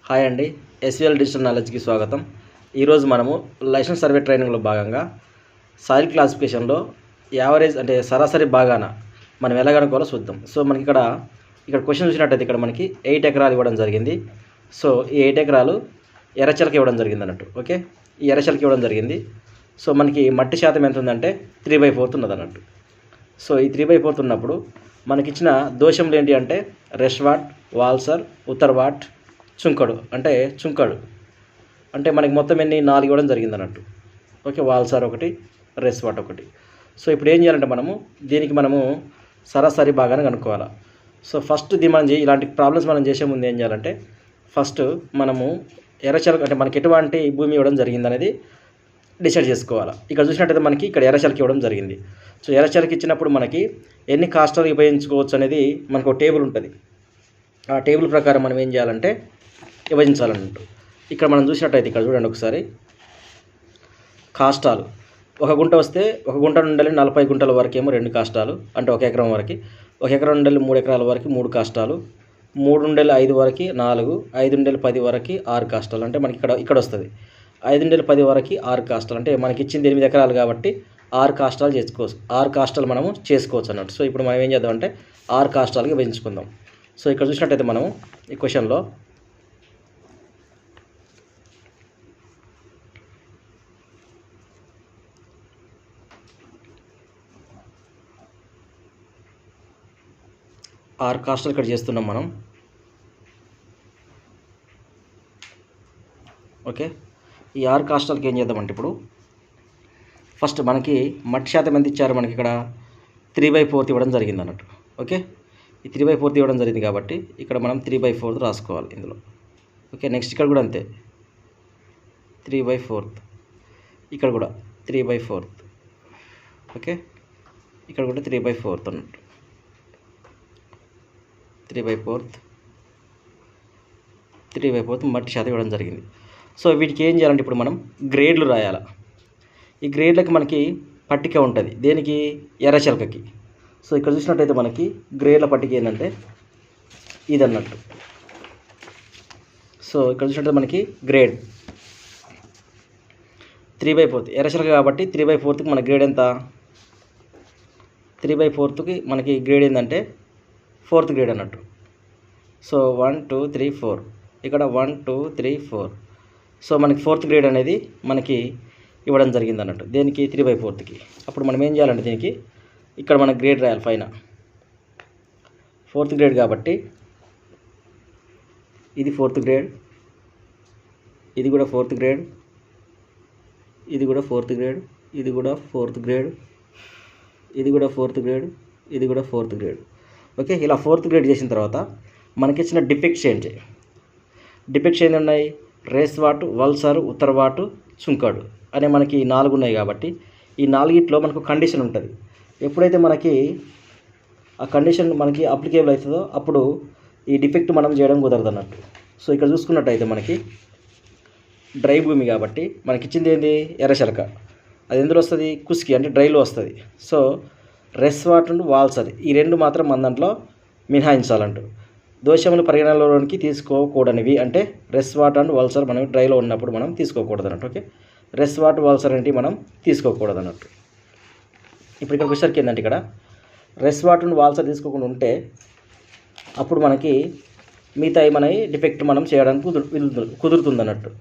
Hi అండి, SVL digital నాలెడ్జ్కి స్వాగతం. ఈరోజు మనము లైసెన్స్ సర్వే ట్రైనింగ్లో భాగంగా సాయిల్ క్లాసిఫికేషన్లో యావరేజ్ అంటే సరాసరి భాగాన మనం ఎలా కనుక్కోవాలో చూద్దాం. సో మనకి ఇక్కడ క్వశ్చన్ చూసినట్టయితే ఇక్కడ మనకి 8 ఎకరాలు ఇవ్వడం జరిగింది. సో ఈ 8 ఎకరాలు ఎర్రచలకి ఇవ్వడం జరిగింది అన్నట్టు. ఓకే, ఈ ఎర్రచలకి ఇవ్వడం జరిగింది. సో మనకి మట్టి శాతం ఎంత ఉందంటే 3/4 ఉన్నది అన్నట్టు. సో ఈ 3/4 ఉన్నప్పుడు మనకిచ్చిన దోషములు ఏంటి అంటే రెస్వాట్, వాల్సర్, ఉత్తర్వాట్, చుంకడు అంటే మనకి మొత్తం ఎన్ని 4 ఇవ్వడం జరిగింది అన్నట్టు. ఓకే, వాల్సార్ ఒకటి, రెస్వాట్ ఒకటి. సో ఇప్పుడు ఏం చేయాలంటే దీనికి మనము సరాసరి భాగాన్ని కనుక్కోవాలి. సో ఫస్ట్ ఇలాంటి ప్రాబ్లమ్స్ మనం చేసే ముందు ఏం చేయాలంటే ఫస్ట్ మనము ఎర్రచలక అంటే మనకి ఎటువంటి భూమి ఇవ్వడం జరిగింది అనేది డిసైడ్ చేసుకోవాలి. ఇక్కడ చూసినట్టయితే మనకి ఇక్కడ ఎర్రచలకి ఇవ్వడం జరిగింది. సో ఎర్రచలకి ఇచ్చినప్పుడు మనకి ఎన్ని కాస్టాలు ఉపయోగించుకోవచ్చు అనేది మనకు ఒక టేబుల్ ఉంటుంది. ఆ టేబుల్ ప్రకారం మనం ఏం చేయాలంటే విభజించాలన్నట్టు. ఇక్కడ మనం చూసినట్టయితే ఇక్కడ చూడండి ఒకసారి, కాష్టాలు 1 గుంట వస్తే 1 గుంట నుండి 40 గుంటల వరకు ఏమో 2 కాష్టాలు, అంటే 1 ఎకరం వరకు. 1 ఎకరం నుండి 3 ఎకరాల వరకు 3 కాష్టాలు, 3 నుండి 5 వరకు 4, 5 నుండి 10 వరకు 6 కాష్టాలు, అంటే మనకి ఇక్కడ వస్తుంది. 5 నుండి 10 వరకు 6 కాష్టాలు, అంటే మనకి ఇచ్చింది 8 ఎకరాలు కాబట్టి 6 కాష్టాలు చేసుకోవచ్చు. 6 కాష్టాలు మనము చేసుకోవచ్చు అన్నట్టు. సో ఇప్పుడు మనం ఏం చేద్దామంటే 6 కాష్టాలకి విభజించుకుందాం. సో ఇక్కడ చూసినట్టయితే మనము ఈ క్వశ్చన్లో ఆరు కాస్టలు ఇక్కడ చేస్తున్నాం మనం. ఓకే, ఈ 6 కాస్టలకి ఏం చేద్దామంటే ఇప్పుడు ఫస్ట్ మనకి మట్టి శాతం ఎంత ఇచ్చారు, మనకి ఇక్కడ 3/4 ఇవ్వడం జరిగింది అన్నట్టు. ఓకే, ఈ 3/4 ఇవ్వడం జరిగింది కాబట్టి ఇక్కడ మనం 3/4 రాసుకోవాలి ఇందులో. ఓకే, నెక్స్ట్ ఇక్కడ కూడా అంతే 3/4, ఇక్కడ కూడా 3/4. ఓకే, ఇక్కడ కూడా 3/4 అన్నట్టు. 3/4 మట్టి శాతం ఇవ్వడం జరిగింది. సో వీటికి ఏం చేయాలంటే ఇప్పుడు మనం గ్రేడ్లు రాయాలి. ఈ గ్రేడ్లకి మనకి పట్టిక ఉంటుంది. దేనికి? ఎర్రచలకకి. సో ఇక్కడ చూసినట్టయితే మనకి గ్రేడ్ల పట్టిక ఏంటంటే ఇది అన్నట్టు. సో ఇక్కడ చూసినట్టయితే మనకి గ్రేడ్ 3/4 ఎర్రచలక కాబట్టి 3/4కి మన గ్రేడ్ ఎంత? 3/4కి మనకి గ్రేడ్ ఏంటంటే 4th గ్రేడ్ అన్నట్టు. సో 1 2 3 4, ఇక్కడ 1 2 3 4. సో మనకి 4th గ్రేడ్ అనేది మనకి ఇవ్వడం జరిగింది అన్నట్టు. దేనికి? 3/4కి. అప్పుడు మనం ఏం చేయాలంటే దీనికి ఇక్కడ మన గ్రేడ్ రాయాలి పైన. 4th గ్రేడ్ కాబట్టి ఇది 4th గ్రేడ్, ఇది కూడా 4th గ్రేడ్, ఇది కూడా 4th గ్రేడ్, ఇది కూడా 4th గ్రేడ్, ఇది కూడా 4th గ్రేడ్, ఇది కూడా 4th గ్రేడ్. ఓకే, ఇలా 4th గ్రేడ్ చేసిన తర్వాత మనకిచ్చిన డిఫెక్ట్స్ ఏంటి ఉన్నాయి? రెస్వాట్, వల్సర్, ఉత్తర్వాట్, చుంకాడు అనే మనకి 4 ఉన్నాయి కాబట్టి ఈ 4ట్లో మనకు కండిషన్ ఉంటుంది. ఎప్పుడైతే మనకి ఆ కండిషన్ మనకి అప్లికేబుల్ అవుతుందో అప్పుడు ఈ డిఫెక్ట్ మనం చేయడం కుదరదు అన్నట్టు. సో ఇక్కడ చూసుకున్నట్టయితే మనకి డ్రై భూమి కాబట్టి మనకి ఇచ్చింది ఏంది? ఎర్రచలక. అది ఎందులో వస్తుంది? కుస్కి అంటే డ్రైలో వస్తుంది. సో రెస్వాట్ అండ్ వాల్సర్ ఈ 2 మాత్రం మన దాంట్లో మినహాయించాలంటూ. దోషములు పరిగణనలోనికి తీసుకోకూడనివి అంటే రెస్వాట్ అండ్ వాల్సర్ మనం డ్రైలో ఉన్నప్పుడు మనం తీసుకోకూడదు అన్నట్టు. ఓకే, రెస్వాట్, వాల్సర్ అంటే మనం తీసుకోకూడదు అన్నట్టు. ఇప్పుడు ఇక్కడ వచ్చేసరికి ఏంటంటే ఇక్కడ రెస్వాట్ అండ్ వాల్సర్ తీసుకోకుండా ఉంటే అప్పుడు మనకి మిగతా మన డిఫెక్ట్ మనం చేయడానికి కుదురుతుంది అన్నట్టు.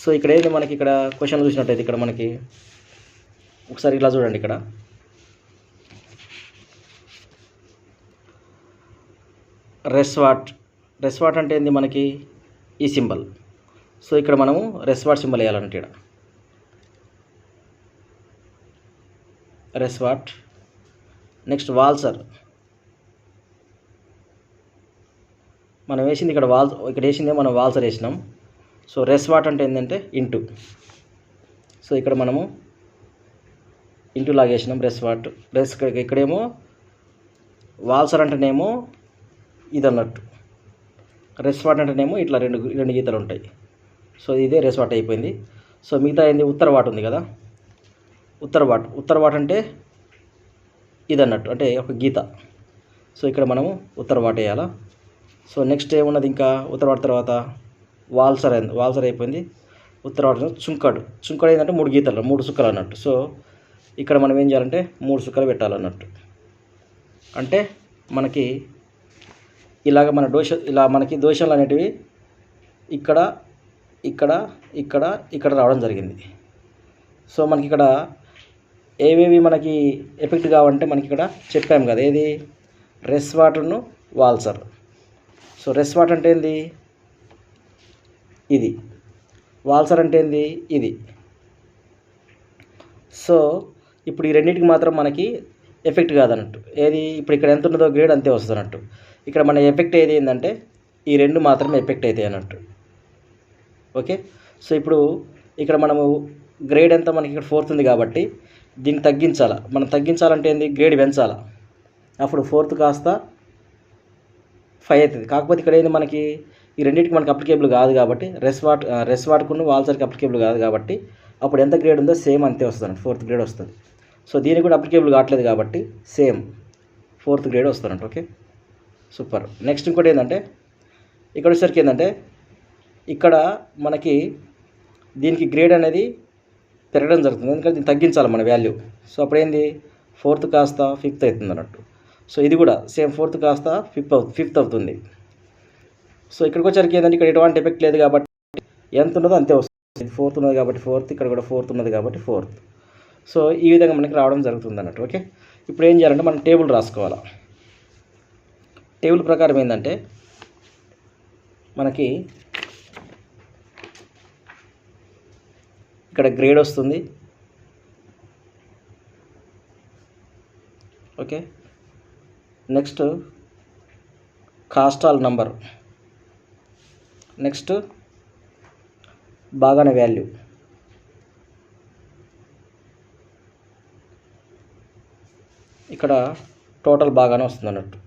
సో ఇక్కడ ఏంటి మనకి ఇక్కడ క్వశ్చన్ చూసినట్టయితే ఇక్కడ మనకి ఒకసారి ఇలా చూడండి. ఇక్కడ రెస్వాట్ అంటే ఏంది? మనకి ఈ సింబల్. సో ఇక్కడ మనము రెస్వాట్ సింబల్ వేయాలంటే ఇక్కడ రెస్వాట్. నెక్స్ట్ వాల్సర్ మనం వేసింది ఇక్కడ ఇక్కడ వేసిందే మనం వాల్సర్ వేసినాం. సో రెస్వాట్ అంటే ఏంటంటే ఇంటూ. సో ఇక్కడ మనము ఇంటూ లాగా వేసినాం రెస్వాట్. ఇక్కడేమో వాల్సర్ అంటేనేమో ఇది అన్నట్టు, రెస్వాట్ అంటేనేమో ఇట్లా రెండు గీతలు ఉంటాయి. సో ఇదే రెస్వాట్ అయిపోయింది. సో మిగతా ఏంది? ఉత్తర్వాట్ ఉంది కదా, ఉత్తర్వాట్ అంటే ఇది అన్నట్టు, అంటే ఒక గీత. సో ఇక్కడ మనము ఉత్తర్వాట్ వేయాలా. సో నెక్స్ట్ ఏమున్నది ఇంకా ఉత్తరవాడ తర్వాత వాల్సర్ అయిపోయింది. ఉత్తరార్ధం చుంకడు ఏంటంటే 3 గీతలు 3 చుక్కలు అన్నట్టు. సో ఇక్కడ మనం ఏం చేయాలంటే 3 చుక్కలు పెట్టాలన్నట్టు. అంటే మనకి ఇలాగ ఇలా మనకి దోషాలు అనేటివి ఇక్కడ ఇక్కడ ఇక్కడ ఇక్కడ రావడం జరిగింది. సో మనకి ఇక్కడ ఏవేవి మనకి ఎఫెక్ట్ కావంటే మనకి ఇక్కడ చెప్పాము కదా, ఏది రెస్ వాటర్ను వాల్సర్. సో రెస్ వాటర్ అంటే ఏంది, ఇది. వాల్సర్ అంటే ఏంది, ఇది. సో ఇప్పుడు ఈ రెండింటికి మాత్రం మనకి ఎఫెక్ట్ కాదన్నట్టు. ఏది ఇప్పుడు ఇక్కడ ఎంత ఉన్నదో గ్రేడ్ అంతే వస్తుంది అన్నట్టు. ఇక్కడ మన ఎఫెక్ట్ ఏది ఏంటంటే ఈ రెండు మాత్రమే ఎఫెక్ట్ అవుతాయి అన్నట్టు. ఓకే. సో ఇప్పుడు ఇక్కడ మనము గ్రేడ్ ఎంత మనకి ఇక్కడ 4th ఉంది కాబట్టి దీన్ని తగ్గించాలా. మనం తగ్గించాలంటే ఏంది, గ్రేడ్ పెంచాలా. అప్పుడు 4th కాస్త 5 అవుతుంది. కాకపోతే ఇక్కడ ఏంది మనకి ఈ రెండింటికి మనకి అప్లికేబుల్ కాదు కాబట్టి రెస్ వాటర్కున్న వాల్సర్కి అప్లికేబుల్ కాదు కాబట్టి అప్పుడు ఎంత గ్రేడ్ ఉందో సేమ్ అంతే వస్తుంది, 4th గ్రేడ్ వస్తుంది. సో దీనికి కూడా అప్లికేబుల్ కావట్లేదు కాబట్టి సేమ్ 4th గ్రేడ్ వస్తుందంట. Okay, super. నెక్స్ట్ ఇంకోటి ఏంటంటే ఇక్కడ వచ్చేసరికి ఏంటంటే ఇక్కడ మనకి దీనికి గ్రేడ్ అనేది పెరగడం జరుగుతుంది, ఎందుకంటే దీన్ని తగ్గించాలి మన వాల్యూ. సో అప్పుడు ఏంది 4th కాస్త 5th అవుతుంది అన్నట్టు. సో ఇది కూడా సేమ్ 4th కాస్త 5th అవుతుంది. సో ఇక్కడికి వచ్చరికి ఏంటంటే ఇక్కడ ఎటువంటి ఎఫెక్ట్ లేదు కాబట్టి ఎంత ఉన్నదో అంతే వస్తుంది. 4th ఉన్నది కాబట్టి 4th, ఇక్కడ కూడా 4th ఉన్నది కాబట్టి 4th. సో ఈ విధంగా మనకి రావడం జరుగుతుంది అన్నట్టు. ఓకే, ఇప్పుడు ఏం చేయాలంటే మనం టేబుల్ రాసుకోవాలి. టేబుల్ ప్రకారం ఏంటంటే మనకి ఇక్కడ గ్రేడ్ వస్తుంది. ఓకే, నెక్స్ట్ కాస్టాల్ నంబర్, నెక్స్ట్ బాగానే వాల్యూ, ఇక్కడ టోటల్ బాగానే వస్తుంది అన్నట్టు.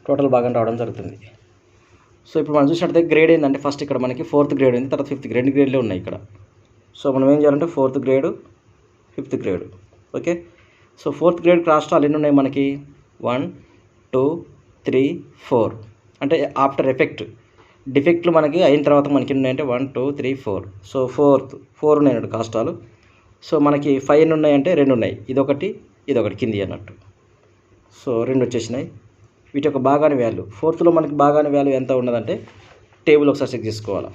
టోటల్ బాగానే రావడం జరుగుతుంది. సో ఇప్పుడు మనం చూసినట్టయితే గ్రేడ్ ఏంటంటే ఫస్ట్ ఇక్కడ మనకి 4th గ్రేడ్ ఉంది, తర్వాత 5th గ్రేడ్, 2 గ్రేడ్లే ఉన్నాయి ఇక్కడ. సో మనం ఏం చేయాలంటే 4th grade 5th grade. Okay, so 4th grade రాష్ట్రాలు ఎన్ని ఉన్నాయి మనకి 1 2 3 4. అంటే ఆఫ్టర్ ఎఫెక్ట్ డిఫెక్ట్లు మనకి అయిన తర్వాత మనకి ఎన్ని ఉన్నాయంటే 1 2 3 4. సో 4 ఉన్నాయి కాస్టాలు. సో మనకి 5 ఉన్నాయంటే 2 ఉన్నాయి, ఇదొకటి కింది అన్నట్టు. సో 2 వచ్చేసినాయి. వీటి యొక్క బాగానే వాల్యూ 4thలో మనకి బాగానే వాల్యూ ఎంత ఉన్నదంటే టేబుల్ ఒకసారి చెక్ చేసుకోవాలి.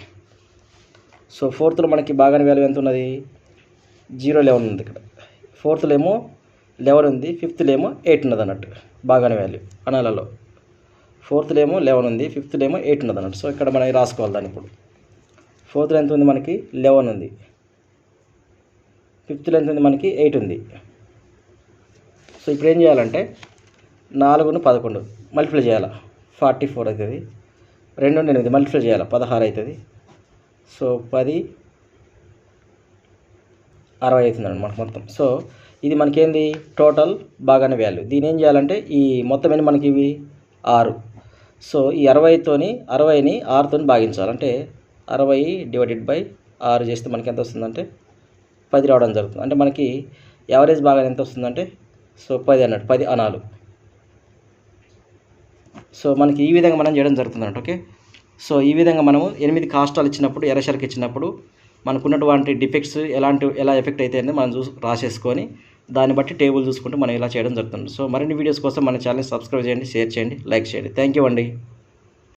సో 4thలో మనకి బాగానే వాల్యూ ఎంత ఉన్నది 0.11 ఉంది ఇక్కడ. 4thలో ఏమో 11 ఉంది, 5thలో ఏమో 8 ఉన్నది అన్నట్టు బాగానే వాల్యూ అనాలలో. 4thలో ఏమో 11 ఉంది, 5thలో ఏమో 8 ఉన్నది అన్నట్టు. సో ఇక్కడ మనం రాసుకోవాలి దాన్ని. ఇప్పుడు 4thలో ఎంత ఉంది మనకి 11 ఉంది, 5thలో ఎంత ఉంది మనకి 8 ఉంది. సో ఇప్పుడు ఏం చేయాలంటే 4ను 11 మల్టిప్లై చేయాలి, 44 అవుతుంది. 2 8 మల్టిప్లై చేయాలి, 16 అవుతుంది. సో 10 60 అవుతుందండి మనకు మొత్తం. సో ఇది మనకేంది టోటల్ బాగానే వాల్యూ. దీని ఏం చేయాలంటే ఈ మొత్తం ఏంటి మనకి ఇవి 6. సో ఈ 60ని 6తోని భాగించాలి. అంటే 60 డివైడెడ్ బై 6 చేస్తే మనకి ఎంత వస్తుందంటే 10 రావడం జరుగుతుంది. అంటే మనకి యావరేజ్ బాగా ఎంత వస్తుందంటే సో 10 అన్నట్టు, 10 అనాలు. సో మనకి ఈ విధంగా మనం చేయడం జరుగుతుంది అన్నట్టు. ఓకే, సో ఈ విధంగా మనము 8 కాస్టాలు ఇచ్చినప్పుడు ఎర్రషర్కి ఇచ్చినప్పుడు మనకున్నటువంటి డిఫెక్ట్స్ ఎలా ఎఫెక్ట్ అయితే అనేది మనం రాసేసుకొని దాన్ని బట్టి టేబుల్ చూసుకుంటూ మనం ఇలా చేయడం జరుగుతుంది. సో మరిన్ని వీడియోస్ కోసం మన ఛానల్ సబ్స్క్రైబ్ చేయండి, షేర్ చేయండి, లైక్ చేయండి. థ్యాంక్ యూ అండి.